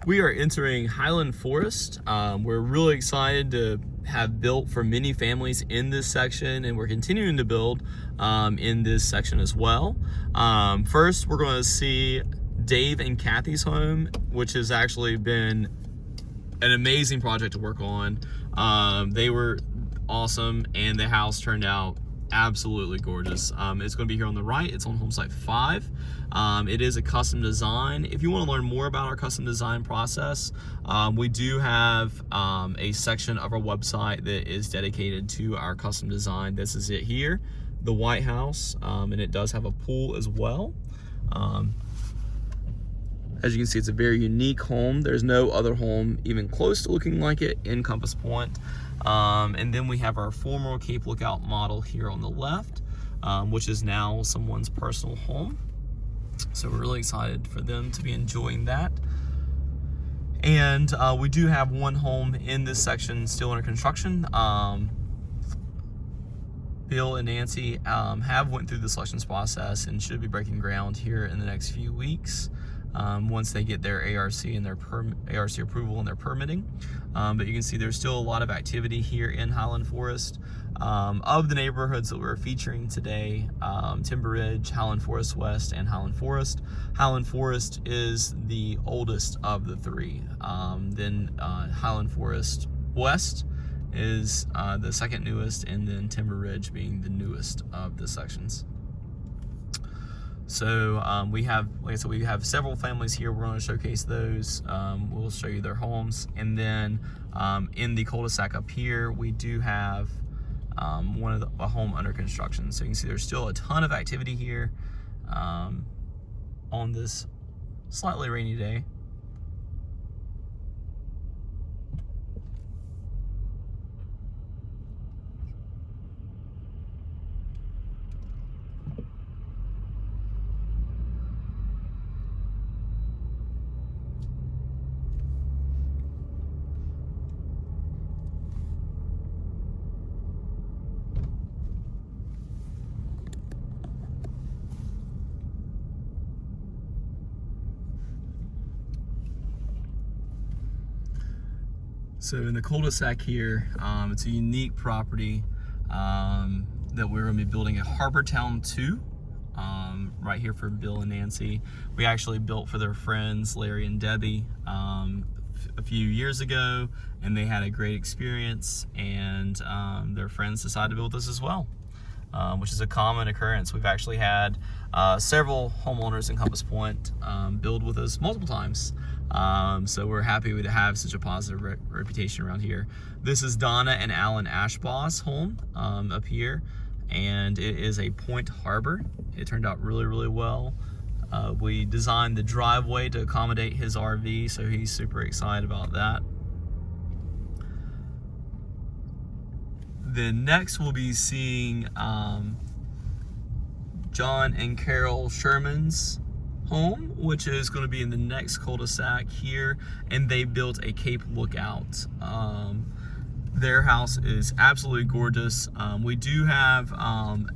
We are entering Highland Forest. We're really excited to have built for many families in this section, and we're continuing to build in this section as well. First, we're going to see Dave and Kathy's home, which has actually been an amazing project to work on. They were awesome, and the house turned out absolutely gorgeous. It's going to be here on the right. It's on home site 5. It is a custom design. If you want to learn more about our custom design process, we do have a section of our website that is dedicated to our custom design. This is it here, the White House, and it does have a pool as well. As you can see, it's a very unique home. There's no other home even close to looking like it in Compass Point. And then we have our former Cape Lookout model here on the left, which is now someone's personal home. So we're really excited for them to be enjoying that. And we do have one home in this section still under construction. Bill and Nancy have went through the selections process and should be breaking ground here in the next few weeks. Once they get their ARC and their ARC approval and their permitting. But you can see there's still a lot of activity here in Highland Forest. Of the neighborhoods that we're featuring today, Timber Ridge, Highland Forest West, and Highland Forest. Highland Forest is the oldest of the three. Then Highland Forest West is the second newest, and then Timber Ridge being the newest of the sections. So we have, like I said, we have several families here. We're going to showcase those. We'll show you their homes. And then in the cul-de-sac up here, we do have a home under construction. So you can see there's still a ton of activity here on this slightly rainy day. So in the cul-de-sac here, it's a unique property that we're going to be building at Harbor Town 2, right here for Bill and Nancy. We actually built for their friends, Larry and Debbie, a few years ago, and they had a great experience, and their friends decided to build this as well, which is a common occurrence. We've actually had several homeowners in Compass Point build with us multiple times. So we're happy to have such a positive reputation around here. This is Donna and Alan Ashbaugh's home up here, and it is a Point Harbor. It turned out really, really well. We designed the driveway to accommodate his RV, so he's super excited about that. Then next we'll be seeing John and Carol Sherman's home, which is going to be in the next cul-de-sac here, and they built a Cape Lookout. Their house is absolutely gorgeous. We do have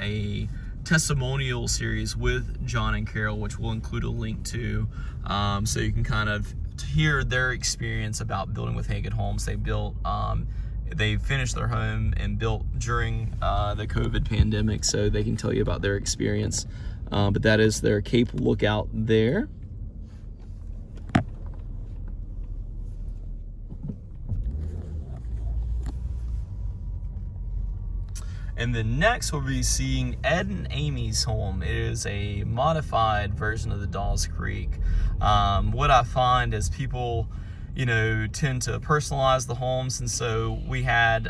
a testimonial series with John and Carol, which we'll include a link to, so you can kind of hear their experience about building with Hagen Homes. They finished their home and built during the COVID pandemic, so they can tell you about their experience. But that is their Cape Lookout there. And then next we'll be seeing Ed and Amy's home. It is a modified version of the Dawes Creek. What I find is people, tend to personalize the homes, and so we had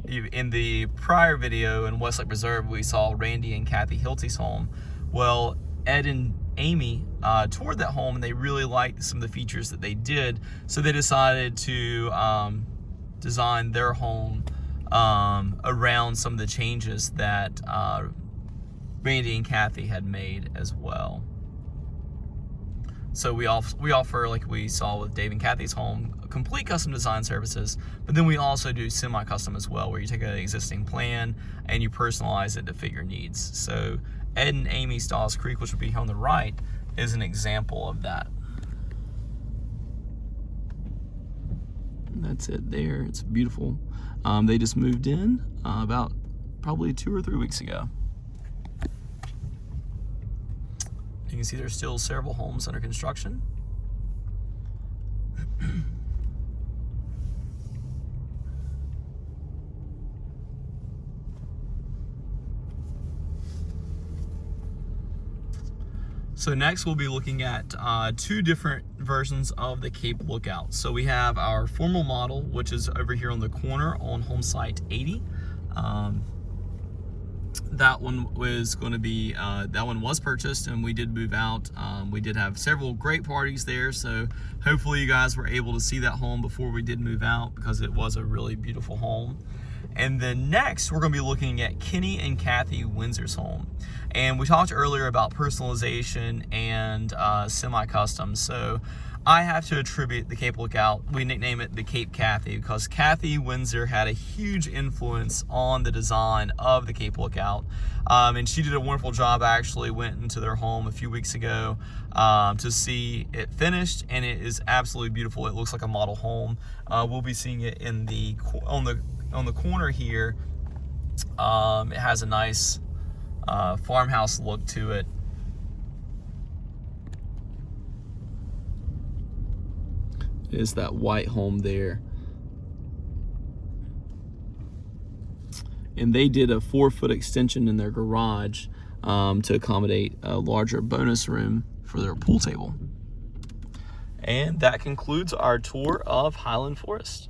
in the prior video in Westlake Preserve, we saw Randy and Kathy Hilty's home. Well, Ed and Amy toured that home, and they really liked some of the features that they did, so they decided to design their home around some of the changes that Randy and Kathy had made as well. So we offer, like we saw with Dave and Kathy's home, complete custom design services, but then we also do semi-custom as well, where you take an existing plan and you personalize it to fit your needs. So Ed and Amy's Dawes Creek, which will be here on the right, is an example of that. That's it there. It's beautiful. They just moved in about probably 2 or 3 weeks ago. You can see there's still several homes under construction. So next we'll be looking at 2 different versions of the Cape Lookout. So we have our formal model, which is over here on the corner on home site 80. That one was going to be, that one was purchased and we did move out. We did have several great parties there, so hopefully you guys were able to see that home before we did move out, because it was a really beautiful home. And then next, we're going to be looking at Kenny and Kathy Windsor's home. And we talked earlier about personalization and semi-custom. So I have to attribute the Cape Lookout, we nickname it the Cape Kathy, because Kathy Windsor had a huge influence on the design of the Cape Lookout. And she did a wonderful job. I actually went into their home a few weeks ago to see it finished, and it is absolutely beautiful. It looks like a model home. We'll be seeing it in on the corner here. It has a nice farmhouse look to it. Is that white home there. And they did a 4-foot extension in their garage to accommodate a larger bonus room for their pool table. And that concludes our tour of Highland Forest.